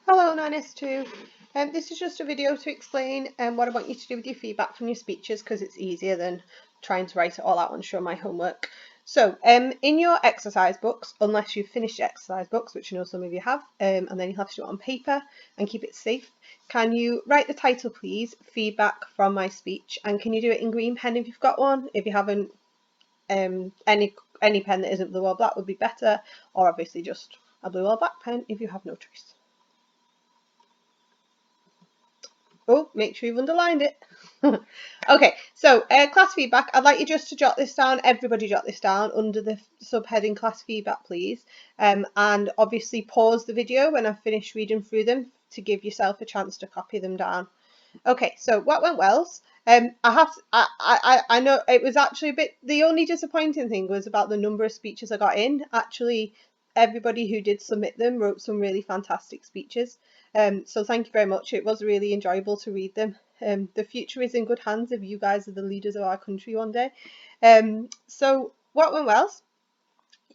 Hello, 9S2. This is just a video to explain what I want you to do with your feedback from your speeches, because it's easier than trying to write it all out and show my homework. So in your exercise books, unless you've finished your exercise books, which I know some of you have, and then you'll have to do it on paper and keep it safe, can you write the title, please, Feedback from My Speech, and can you do it in green pen if you've got one? If you haven't, any pen that isn't blue or black would be better, or obviously just a blue or black pen if you have no choice. Oh, make sure you've underlined it. Okay, so class feedback. I'd like you just to jot this down. Everybody jot this down under the subheading class feedback, please. And obviously pause the video when I've finished reading through them to give yourself a chance to copy them down. Okay, so what went wells? I know it was actually a bit, the only disappointing thing was about the number of speeches I got in. Actually, everybody who did submit them wrote some really fantastic speeches. So thank you very much. It was really enjoyable to read them. The future is in good hands if you guys are the leaders of our country one day. So what went wells?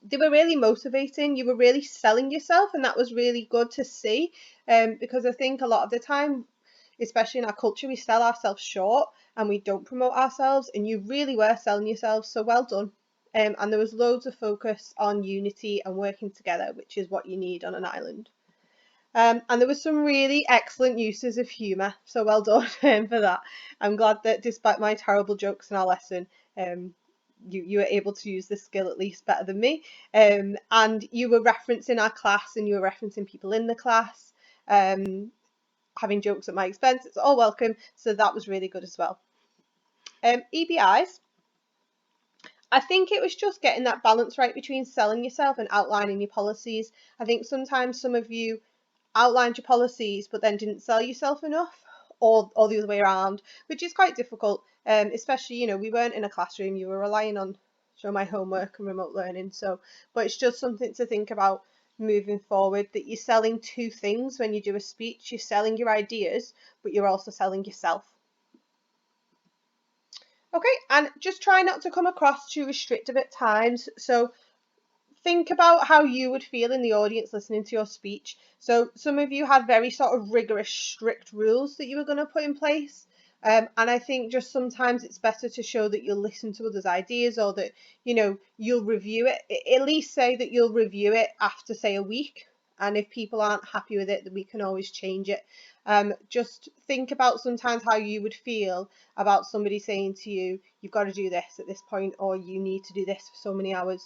They were really motivating. You were really selling yourself, and that was really good to see, because I think a lot of the time, especially in our culture, we sell ourselves short and we don't promote ourselves, and you really were selling yourself, so well done. And there was loads of focus on unity and working together, which is what you need on an island. And there was some really excellent uses of humour, so well done for that. I'm glad that despite my terrible jokes in our lesson, you were able to use this skill at least better than me. And you were referencing our class, and you were referencing people in the class, having jokes at my expense. It's all welcome, so that was really good as well. EBIs. I think it was just getting that balance right between selling yourself and outlining your policies. I think sometimes some of you outlined your policies but then didn't sell yourself enough, or the other way around, which is quite difficult, especially, you know, we weren't in a classroom, you were relying on show my homework and remote learning. So, but it's just something to think about moving forward, that you're selling two things when you do a speech. You're selling your ideas, but you're also selling yourself. Okay, and just try not to come across too restrictive at times. So think about how you would feel in the audience listening to your speech. So some of you had very sort of rigorous, strict rules that you were going to put in place. And I think just sometimes it's better to show that you'll listen to others' ideas, or that, you know, you'll review it. At least say that you'll review it after, say, a week. And if people aren't happy with it, then we can always change it. Just think about sometimes how you would feel about somebody saying to you, you've got to do this at this point, or you need to do this for so many hours.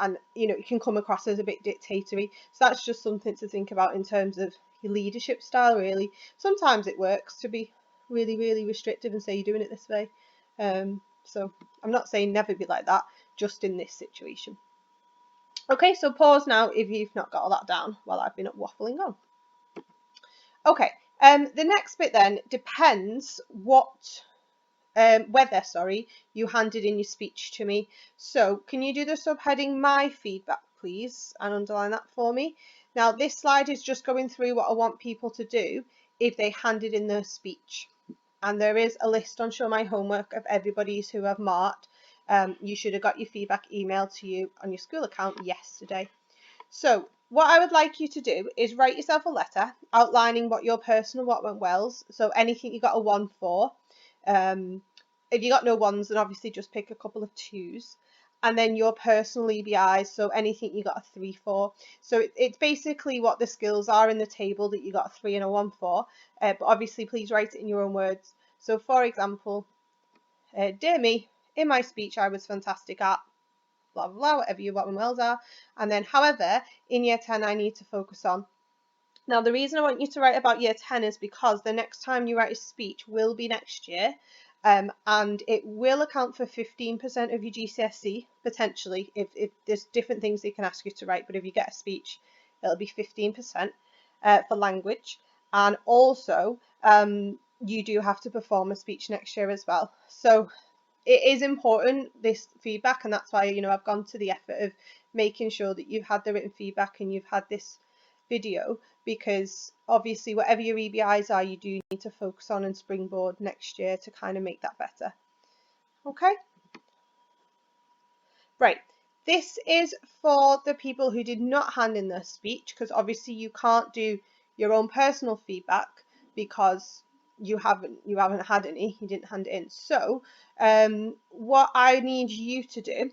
And, you know, it can come across as a bit dictatory. So that's just something to think about in terms of your leadership style, really. Sometimes it works to be really, really restrictive and say you're doing it this way. So I'm not saying never be like that, just in this situation. Okay, so pause now if you've not got all that down while I've been waffling on. Okay, the next bit then depends what whether you handed in your speech to me. So can you do the subheading my feedback, please, and underline that for me? Now this slide is just going through what I want people to do if they handed in their speech, and there is a list on Show My Homework of everybody's who have marked. You should have got your feedback emailed to you on your school account yesterday. So what I would like you to do is write yourself a letter outlining what your personal what went wells, so anything you got a 1 for. If you got no 1s, then obviously just pick a couple of 2s. And then your personal EBIs, so anything you got a 3 for. So it's basically what the skills are in the table that you got a 3 and a 1 for. But obviously please write it in your own words. So for example, dear me, in my speech I was fantastic at blah blah blah, whatever your bottom wells are. And then however, in year 10 I need to focus on. Now the reason I want you to write about year 10 is because the next time you write a speech will be next year, and it will account for 15% of your GCSE potentially. If there's different things they can ask you to write, but if you get a speech it'll be 15% for language. And also you do have to perform a speech next year as well. So it is important, this feedback, and that's why, you know, I've gone to the effort of making sure that you've had the written feedback and you've had this video, because obviously whatever your EBIs are, you do need to focus on and springboard next year to kind of make that better. Okay, right, This is for the people who did not hand in their speech, because obviously you can't do your own personal feedback because you haven't had any, you didn't hand it in. So what I need you to do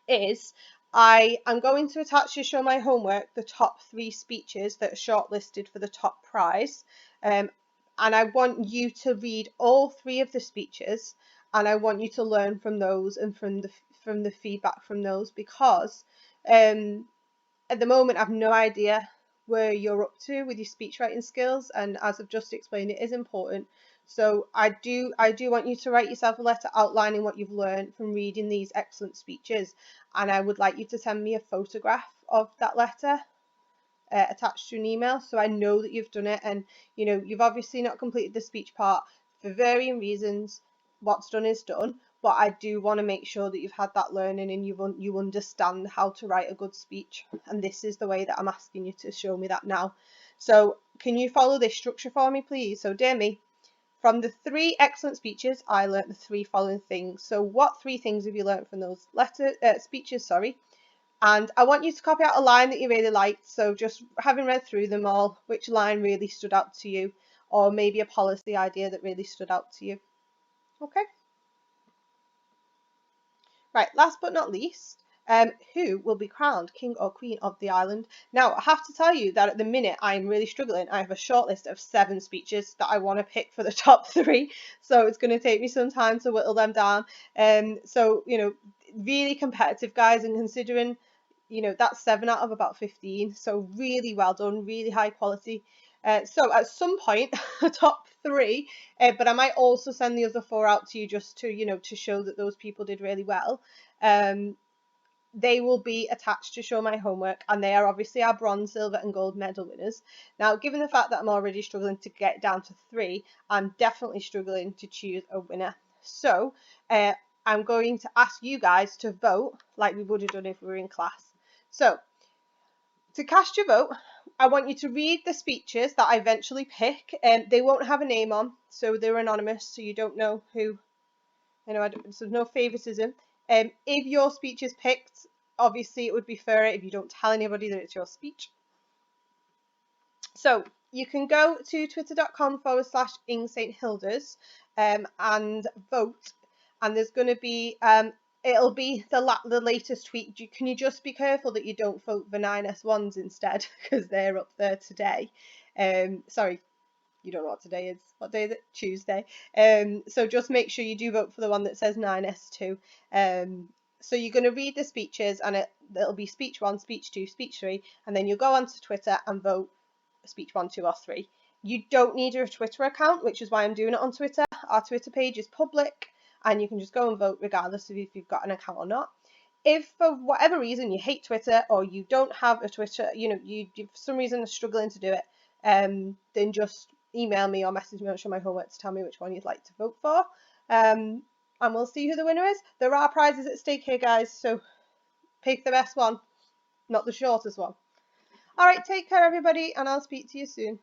is I am going to attach to Show My Homework the top 3 speeches that are shortlisted for the top prize. And I want you to read all 3 of the speeches, and I want you to learn from those and from the feedback from those, because at the moment I've no idea where you're up to with your speech writing skills, and as I've just explained, it is important. So I do want you to write yourself a letter outlining what you've learned from reading these excellent speeches, and I would like you to send me a photograph of that letter attached to an email, so I know that you've done it. And you know, you've obviously not completed the speech part for varying reasons. What's done is done, but I do want to make sure that you've had that learning and you understand how to write a good speech, and this is the way that I'm asking you to show me that now. So can you follow this structure for me, please? So dear me, from the 3 excellent speeches, I learnt the 3 following things. So what 3 things have you learnt from those speeches? Sorry. And I want you to copy out a line that you really liked. So just having read through them all, which line really stood out to you, or maybe a policy idea that really stood out to you. Okay. Right, last but not least, who will be crowned king or queen of the island? Now, I have to tell you that at the minute I'm really struggling. I have a short list of 7 speeches that I want to pick for the top 3, so it's going to take me some time to whittle them down. So, you know, really competitive, guys, and considering, you know, that's 7 out of about 15, so really well done, really high quality. So at some point, top 3, but I might also send the other 4 out to you just to, you know, to show that those people did really well. They will be attached to Show My Homework, and they are obviously our bronze, silver and gold medal winners. Now, given the fact that I'm already struggling to get down to 3, I'm definitely struggling to choose a winner. So I'm going to ask you guys to vote like we would have done if we were in class. So to cast your vote, I want you to read the speeches that I eventually pick. They won't have a name on, so they're anonymous, so you don't know who. You know, so no favoritism. If your speech is picked, obviously it would be fairer if you don't tell anybody that it's your speech. So you can go to twitter.com/ingsainthilders and vote. And there's going to be it'll be the latest tweet. Can you just be careful that you don't vote for 9S1s instead, because they're up there today. Sorry, you don't know what today is. What day is it? Tuesday. So just make sure you do vote for the one that says 9S2. So you're going to read the speeches, and it'll be speech 1, speech 2, speech 3, and then you'll go onto Twitter and vote speech 1, 2, or 3. You don't need a Twitter account, which is why I'm doing it on Twitter. Our Twitter page is public, and you can just go and vote regardless of if you've got an account or not. If for whatever reason you hate Twitter, or you don't have a Twitter, you know, you for some reason are struggling to do it, then just email me or message me on Show My Homework to tell me which one you'd like to vote for. And we'll see who the winner is. There are prizes at stake here, guys, so pick the best one, not the shortest one. All right, take care, everybody, and I'll speak to you soon.